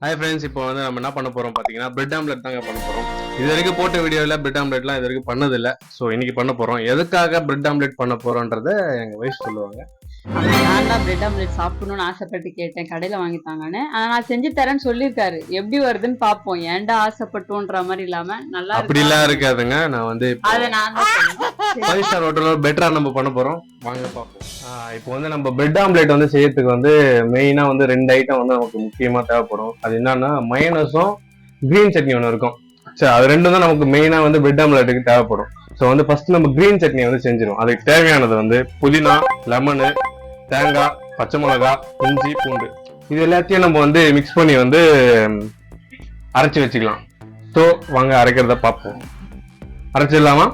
Hi friends, இப்போ வந்து நம்ம என்ன பண்ண போறோம் பார்த்தீங்கன்னா பிரெட் ஆம்லெட் தாங்க பண்ண போறோம். இது வரைக்கும் போட்ட வீடியோவில் பிரெட் ஆம்லெட்லாம் இது வரைக்கும் பண்ணதில்லை. ஸோ இன்னைக்கு பண்ண போறோம். எதுக்காக பிரெட் ஆம்லெட் பண்ண போறோன்றத எங்க வைஃப் சொல்லுவாங்க. நான் தான் பிரெட் ஆம்லெட் சாப்பிடணும்னு ஆசைப்பட்டு கேட்டேன், கடையில வாங்கித்தாங்கன்னு. ஆனா நான் செஞ்சு தரேன்னு சொல்லியிருக்காரு. எப்படி வருதுன்னு பார்ப்போம். ஏன்டா ஆசைப்பட்டோன்ற மாதிரி இல்லாம நல்லா அப்படிலாம் இருக்காதுங்க. நான் வந்து அதை நான் தான் சொல்லுவேன். 5 ஸ்டார் ஹோட்டலில் பெட்டரா நம்ம பண்ண போறோம். வாங்க பார்ப்போம். இப்போ வந்து நம்ம பிரெட் ஆம்லெட் வந்து செய்யறதுக்கு வந்து மெயினா வந்து 2 ஐட்டம் வந்து நமக்கு முக்கியமா தேவைப்படும். அது என்னன்னா மயோனஸும் கிரீன் சட்னி ஒன்று இருக்கும். சரி, அது ரெண்டும் தான் நமக்கு மெயினா வந்து பிரெட் ஆம்லெட்டுக்கு தேவைப்படும். ஸோ வந்து ஃபர்ஸ்ட் நம்ம கிரீன் சட்னி வந்து செஞ்சிடும். அதுக்கு தேவையானது வந்து புதினா, லெமனு, தேங்காய், பச்சை மிளகா, இஞ்சி, பூண்டு இது எல்லாத்தையும் நம்ம வந்து மிக்ஸ் பண்ணி வந்து அரைச்சி வச்சுக்கலாம். ஸோ வாங்க அரைக்கிறத பார்ப்போம். அரைச்சிடலாமா?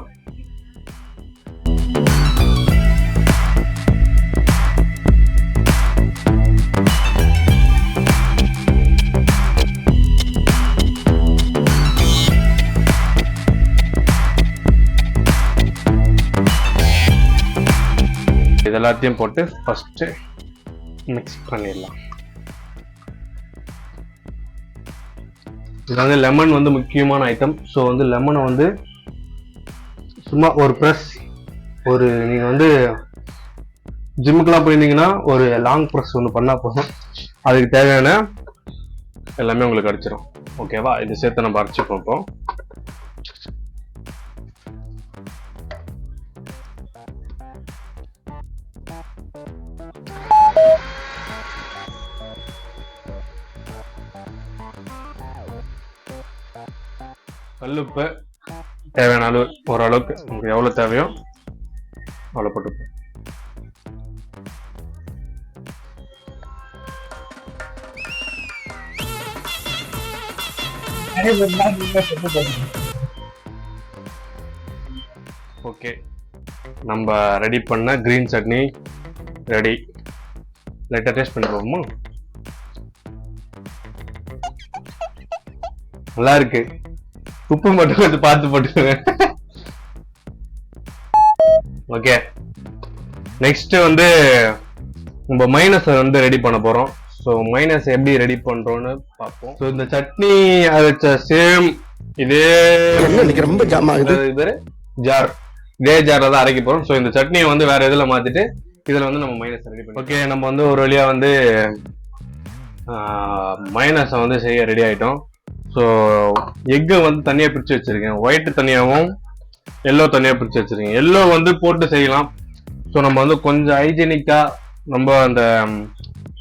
இது எல்லாத்தையும் போட்டு ஃபர்ஸ்ட் மிக்ஸ் பண்ணிடலாம். இது வந்து லெமன் வந்து முக்கியமான ஐட்டம். ஸோ வந்து லெமனை வந்து சும்மா ஒரு ப்ரெஸ், ஒரு நீங்கள் வந்து ஜிம்முக்கெல்லாம் போயிருந்தீங்கன்னா ஒரு லாங் ப்ரெஸ் ஒன்று பண்ணால் போதும். அதுக்கு தேவையான எல்லாமே உங்களுக்கு அடிச்சிடும். ஓகேவா? இது சேர்த்து நம்ம அரைச்சிப்போம். இப்போ கல்லுப்பு தேவையான அளவு, ஓரளவுக்கு உங்களுக்கு எவ்வளோ தேவையோ அவ்வளோ போட்டுப்போம். ஓகே, நம்ம ரெடி பண்ண கிரீன் சட்னி ரெடி. லைட்டாக டேஸ்ட் பண்ணி போவோமா? நல்லா இருக்கு. உப்பு மட்டும் கொஞ்சம் பார்த்து போட்டுக்கோங்க. ஓகே, நெக்ஸ்ட் வந்து நம்ம மைனஸ் வந்து ரெடி பண்ண போறோம். ஸோ மைனஸ் எப்படி ரெடி பண்றோம்னு பார்ப்போம். ஸோ இந்த சட்னி அரைச்ச சேம் இதே ரொம்ப ஜாம் ஆகுது. ஜார், இதே ஜார்ல தான் அரைக்க போறோம். ஸோ இந்த சட்னியை வந்து வேற இதுல மாத்திட்டு இதுல வந்து நம்ம மைனஸ் ரெடி பண்ணி. ஓகே, நம்ம வந்து ஒரு வழியா வந்து மைனஸை வந்து செய்ய ரெடி ஆயிட்டோம். ஸோ எக்கை வந்து தனியாக பிரித்து வச்சுருக்கேன். ஒயிட்டு தனியாகவும் எல்லோ தனியாக பிரித்து வச்சுருக்கேன். எல்லோ வந்து போட்டு செய்யலாம். ஸோ நம்ம வந்து கொஞ்சம் ஹைஜீனிக்காக நம்ம அந்த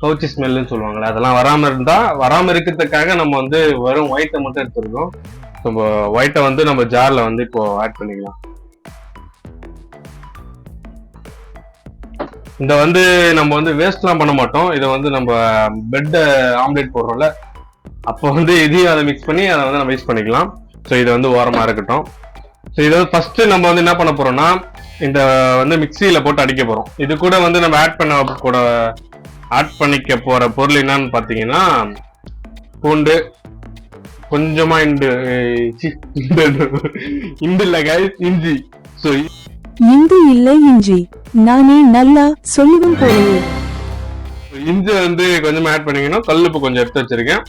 கவுச்சி ஸ்மெல்லுன்னு சொல்லுவாங்களே அதெல்லாம் வராமல் இருக்கிறதுக்காக நம்ம வந்து வெறும் ஒயிட்டை மட்டும் எடுத்துருக்கோம். நம்ம ஒயிட்டை வந்து நம்ம ஜாரில் வந்து இப்போ ஆட் பண்ணிக்கலாம். இந்த வந்து நம்ம வந்து வேஸ்ட்லாம் பண்ண மாட்டோம். இதை வந்து நம்ம பெட் ஆம்லேட் போடுறோம்ல, அப்போ வந்து இதையும் அதை மிக்ஸ் பண்ணி அதை வந்து நம்ம யூஸ் பண்ணிக்கலாம். ஸோ இது வந்து ஓரமாக இருக்கட்டும். ஸோ இதை வந்து ஃபர்ஸ்ட் நம்ம வந்து என்ன பண்ண போறோம்னா இந்த வந்து மிக்சியில் போட்டு அடிக்க போறோம். இது கூட வந்து நம்ம ஆட் பண்ணிக்க போற பொருள் என்னன்னு பார்த்தீங்கன்னா பூண்டு, கொஞ்சமா இஞ்சி. ஸோ இந்து இல்லை இஞ்சி, நானே நல்லா சொல்லுவேன் போலவே. இஞ்சி வந்து கொஞ்சமா ஆட் பண்ணிக்கணும். கல்லுப்பு கொஞ்சம் எடுத்து வச்சிருக்கேன்.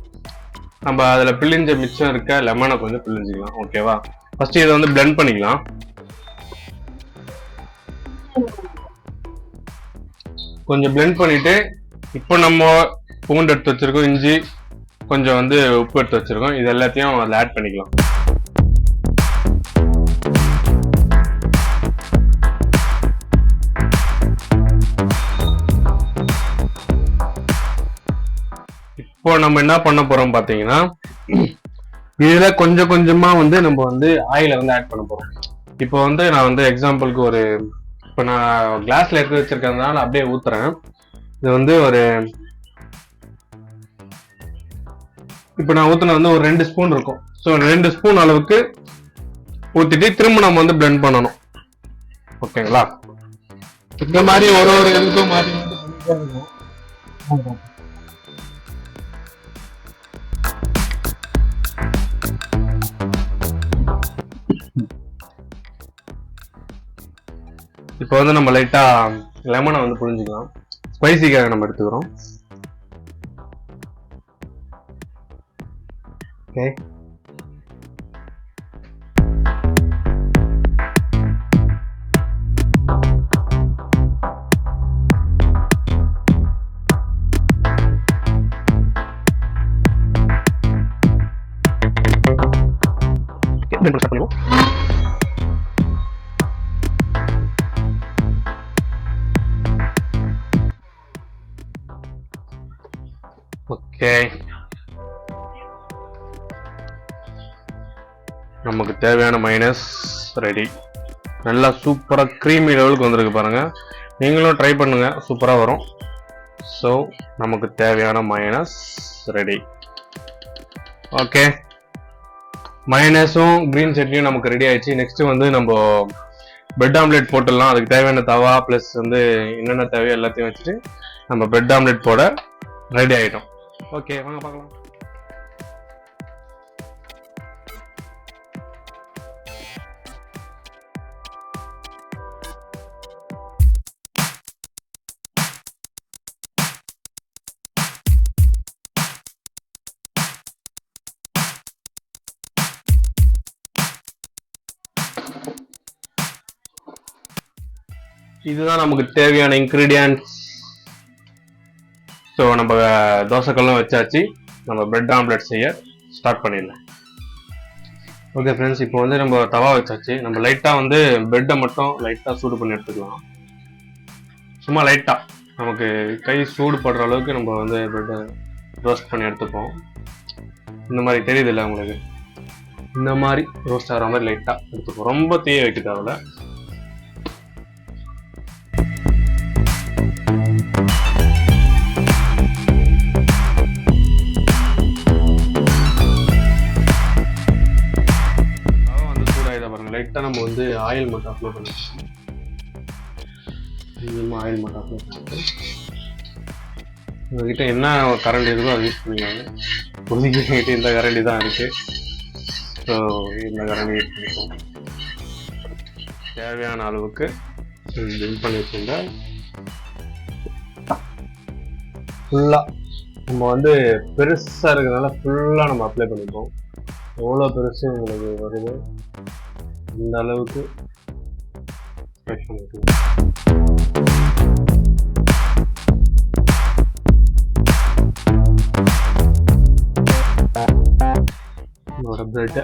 நம்ம அதில் பிழிஞ்ச மிச்சம் இருக்க லெமனை கொஞ்சம் பிழிஞ்சிக்கலாம். ஓகேவா? ஃபர்ஸ்ட் இதை வந்து பிளெண்ட் பண்ணிக்கலாம். கொஞ்சம் பிளெண்ட் பண்ணிட்டு இப்போ நம்ம பூண்டு எடுத்து வச்சிருக்கோம், இஞ்சி, கொஞ்சம் வந்து உப்பு எடுத்து வச்சிருக்கோம். இது எல்லாத்தையும் அதில் ஆட் பண்ணிக்கலாம். இப்போ நம்ம என்ன பண்ண போறோம் பாத்தீங்கன்னா இதுல கொஞ்சம் கொஞ்சமா வந்து நம்ம வந்து ஆயில வந்து ஆட் பண்ண போறோம். இப்போ வந்து நான் வந்து எக்ஸாம்பிளுக்கு இப்போ நான் கிளாஸ்ல எடுத்து வச்சிருக்கிறதுனால அப்படியே ஊத்துறேன். இது வந்து இப்போ நான் ஊத்துன வந்து ஒரு 2 ஸ்பூன் இருக்கும். ஸோ 2 ஸ்பூன் அளவுக்கு ஊத்திட்டு திரும்ப நம்ம வந்து பிளெண்ட் பண்ணணும். ஓகேங்களா? இந்த மாதிரி ஒரு இதுக்கும் மாற்றி இப்போ வந்து நம்ம லைட்டா லெமனை வந்து புழிஞ்சிக்கலாம். ஸ்பைசிக்காக நம்ம எடுத்துக்கிறோம். ஓகே, ஓகே, நமக்கு தேவையான மைனஸ் ரெடி. நல்லா சூப்பரா க்ரீமி லெவலுக்கு வந்திருக்கு பாருங்க. நீங்களும் ட்ரை பண்ணுங்க, சூப்பரா வரும். ஸோ நமக்கு தேவையான மைனஸ் ரெடி. ஓகே, மைனஸும் கிரீன் சட்னியும் நமக்கு ரெடி ஆயிடுச்சு. நெக்ஸ்ட் வந்து நம்ம பிரெட் ஆம்லெட் போட்டுடலாம். அதுக்கு தேவையான தவா ப்ளஸ் வந்து என்னென்ன தேவையோ எல்லாத்தையும் வச்சுட்டு நம்ம பிரெட் ஆம்லெட் போட ரெடி ஆயிட்டோம். ஓகே, வாங்க பார்க்கலாம். இதுதான் நமக்கு தேவையான இன்கிரீடியன்ட்ஸ். ஸோ நம்ம தோசைக்கல்லும் வச்சாச்சு. நம்ம பிரெட் ஆம்லெட் செய்ய ஸ்டார்ட் பண்ணிடலாம். ஓகே ஃப்ரெண்ட்ஸ், இப்போ வந்து நம்ம தவா வச்சாச்சு. நம்ம லைட்டாக வந்து பிரெட்டை மட்டும் லைட்டாக சூடு பண்ணி எடுத்துக்கலாம். சும்மா லைட்டாக நமக்கு கை சூடு படுற அளவுக்கு நம்ம வந்து பிரெட்டை ரோஸ்ட் பண்ணி எடுத்துப்போம். இந்த மாதிரி தெரியுது இல்லை உங்களுக்கு? இந்த மாதிரி ரோஸ்ட் ஆகிற மாதிரி லைட்டாக எடுத்துப்போம். ரொம்ப தீய வைக்க தேவையில்ல. லைட்டாக நம்ம வந்து ஆயில் மட்டும் அப்ளை பண்ணிக்கலாம். ஆயில் மட்டும் அப்ளை பண்ணிட்டு உங்ககிட்ட என்ன கரண்டி இருக்கோ அதை யூஸ் பண்ணிக்கோங்க. பொதுக்கிட்ட இந்த கரண்டி தான் இருக்கு. ஸோ இந்த கரண்டி யூஸ் பண்ணிக்கோங்க. தேவையான அளவுக்கு பில் பண்ணி வச்சுருந்தா ஃபுல்லாக நம்ம வந்து பெருசாக இருக்கிறதுனால ஃபுல்லாக நம்ம அப்ளை பண்ணிப்போம். எவ்வளோ பெருசு உங்களுக்கு வருது இந்த அளவுக்கு நம்மளோட பிரெட்டை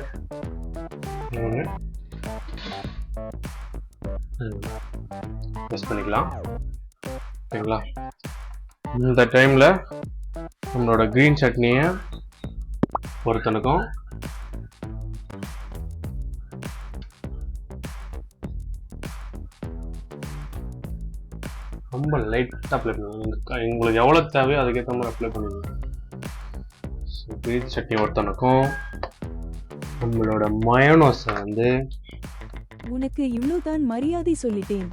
மிக்ஸ் பண்ணிக்கலாம். ஓகேங்களா? இந்த டைம்ல நம்மளோட கிரீன் சட்னியை ஒருத்தனுக்கும் ரொம்ப லைட்டாக அப்ளை பண்ணுங்க. உங்களுக்கு எவ்வளோ தேவையோ அதுக்கேற்ற மாதிரி அப்ளை பண்ணுங்க. கிரீன் சட்னி ஒருத்தனுக்கும் நம்மளோட மயோனோஸை வந்து உனக்கு இவ்வளவுதான் மரியாதை சொல்லிட்டேன்,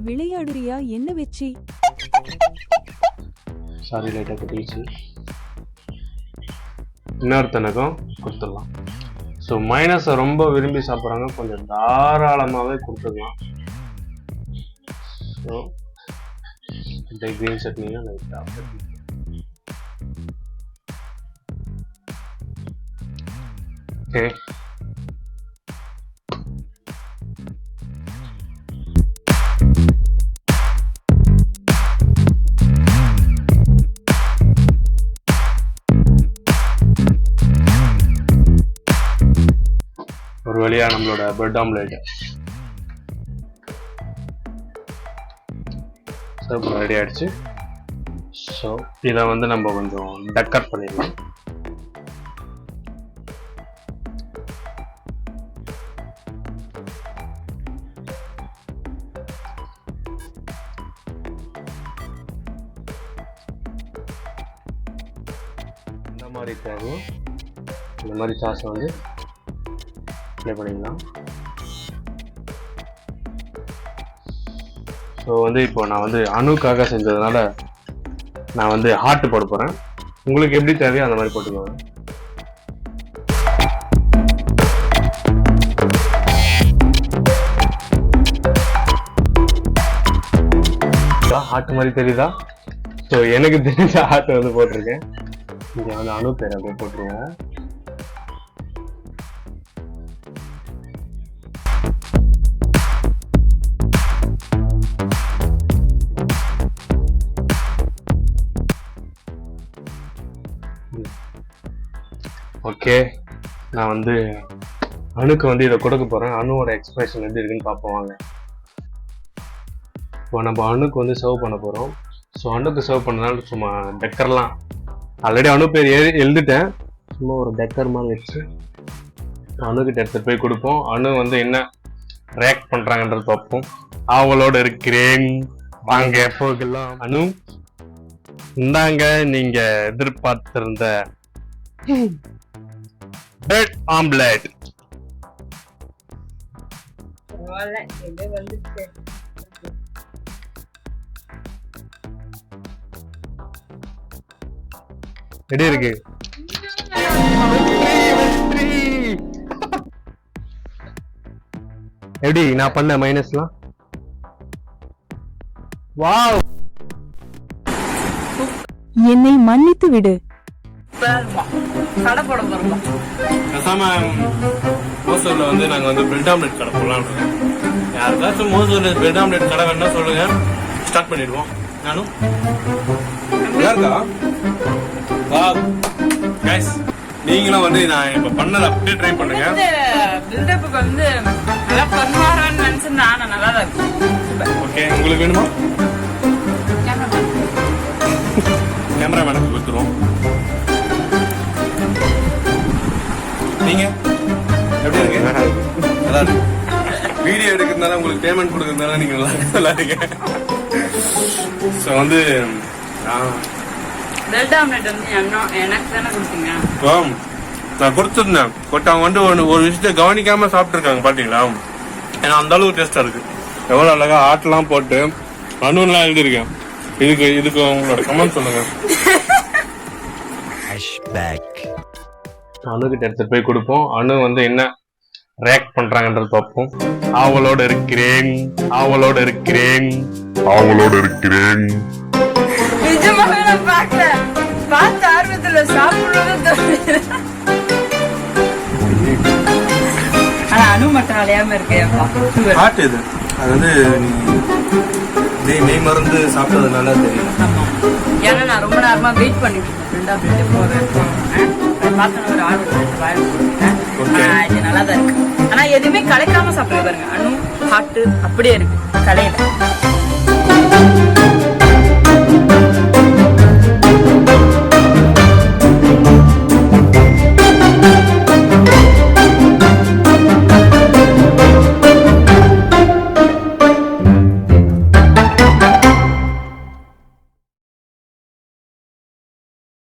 விளையாடுறியா என்ன வச்சு? சாரி லைட்டாக கட்டிடுச்சு. இன்னொருத்தனுக்கும் கொடுத்துடலாம். ஸோ மைனஸை ரொம்ப விரும்பி சாப்பிட்றாங்க, கொஞ்சம் தாராளமாகவே கொடுத்துடலாம். ஸோ இந்த கிரீன் சட்னியும் லைட்டாக ஓகே. ஒரு வழியா நம்மளோட பிரெட் ஆம்லெட் ரெடி ஆயிடுச்சு. ஸோ இதை வந்து நம்ம கொஞ்சம் டெக்கர் பண்ணிடலாம். இந்த மாதிரி தேவையோ இந்த மாதிரி சாஸை வந்து அப்ளை பண்ணிக்கலாம். ஸோ வந்து இப்போ நான் வந்து அணுக்காக செஞ்சதுனால நான் வந்து ஹார்ட் போட போகிறேன். உங்களுக்கு எப்படி தேவையோ அந்த மாதிரி போட்டுக்கோங்க. ஹார்ட் மாதிரி தெரியுதா? ஸோ எனக்கு தெரிஞ்ச ஹார்ட் வந்து போட்டிருக்கேன். இங்கே வந்து அணு பேர் அப்படியே போட்டுருவோம். ஓகே, நான் வந்து அணுக்கு வந்து இதை கொடுக்க போறேன். அணுவோட எக்ஸ்பிரஷன் எப்படி இருக்குன்னு பார்ப்போம் வாங்க. இப்போ நம்ம அணுக்கு வந்து சர்வ் பண்ண போறோம். ஸோ அணுக்கு சர்வ் பண்ணனால சும்மா டெக்கர்லாம் ஆல்ரெடி அணு பேர் எழுதிட்டேன். சும்மா ஒரு டெக்கர் மாதிரி வச்சு அணுக்கிட்ட எடுத்துட்டு போய் கொடுப்போம். அணு வந்து என்ன ரியாக்ட் பண்றாங்கன்றது பார்ப்போம். அவங்களோட இருக்கிறேன், வாங்க போகலாம். அணு இந்தாங்க நீங்க எதிர்பார்த்திருந்த பிரெட் ஆம்லெட். எப்படி இருக்கு? எப்படி நான் பண்ண மைனஸ்லாம்? வாவ், என்னை மன்னித்து விடு. பேசாம மோசூர்ல வந்து நாங்க வந்து பிரெட் ஆம்லெட் கடை போடலாம். யாருக்காச்சும் மோசூர்ல பிரெட் ஆம்லெட் கடை வேணா சொல்லுங்க, ஸ்டார்ட் பண்ணிடுவோம். நானும் கைஸ், நீங்களும் வந்து நான் இப்ப பண்ணத அப்படியே ட்ரை பண்ணுங்க. பில்டப்புக்கு வந்து நல்லா பண்ணுவாரான்னு நினைச்சிருந்தா நல்லா தான் இருக்கும். ஓகே, உங்களுக்கு வேணுமா? கேமராமேனுக்கு கொடுத்துருவோம். நீங்க எப்படி இருக்கு? நல்லா இருக்கு. வீடியோ எடுக்கிறதுனால உங்களுக்கு பேமெண்ட் கொடுக்கறதுனால நீங்க நல்லா இருக்கீங்க. ஸோ வந்து பிரெட் ஆம்லெட் வந்து எனக்கு தானே கொடுத்தீங்க? நான் கொடுத்துருந்தேன். பட் அவங்க வந்து ஒரு விஷயத்த கவனிக்காம சாப்பிட்டுருக்காங்க பாத்தீங்களா? ஏன்னா அந்த அளவுக்கு டேஸ்டா இருக்கு. எவ்வளவு அழகா ஆட்டெல்லாம் போட்டு அணுலாம் எழுதிருக்கேன். இதுக்கு உங்களோட கமெண்ட் சொல்லுங்க. அணுகிட்ட எடுத்துட்டு போய் கொடுப்போம். அணு வந்து என்ன ரியாக்ட் பண்றாங்கன்றது பார்ப்போம். அவங்களோட இருக்கிறேன், அவங்களோட இருக்கிறேன், அவங்களோட இருக்கிறேன். நிஜமாவே நான் பார்க்கல, பார்த்த ஆர்வத்துல சாப்பிடுறது. ஆனா அணு மட்டும் அலையாம இருக்கேன்ப்பா. ஹார்ட் இது அது வந்து நெய் மருந்து சாப்பிட்டதுனால தெரியும். ஏன்னா நான் ரொம்ப நேரமா வெயிட் பண்ணிட்டு இருக்கேன். பார்த்தேன் ஒரு ஆர்வத்தில் இது நல்லா தான் இருக்கு. ஆனா எதுவுமே கலைக்காம சாப்பிடுறது பாருங்க. அணு ஹார்ட் அப்படியே இருக்கு கலையில.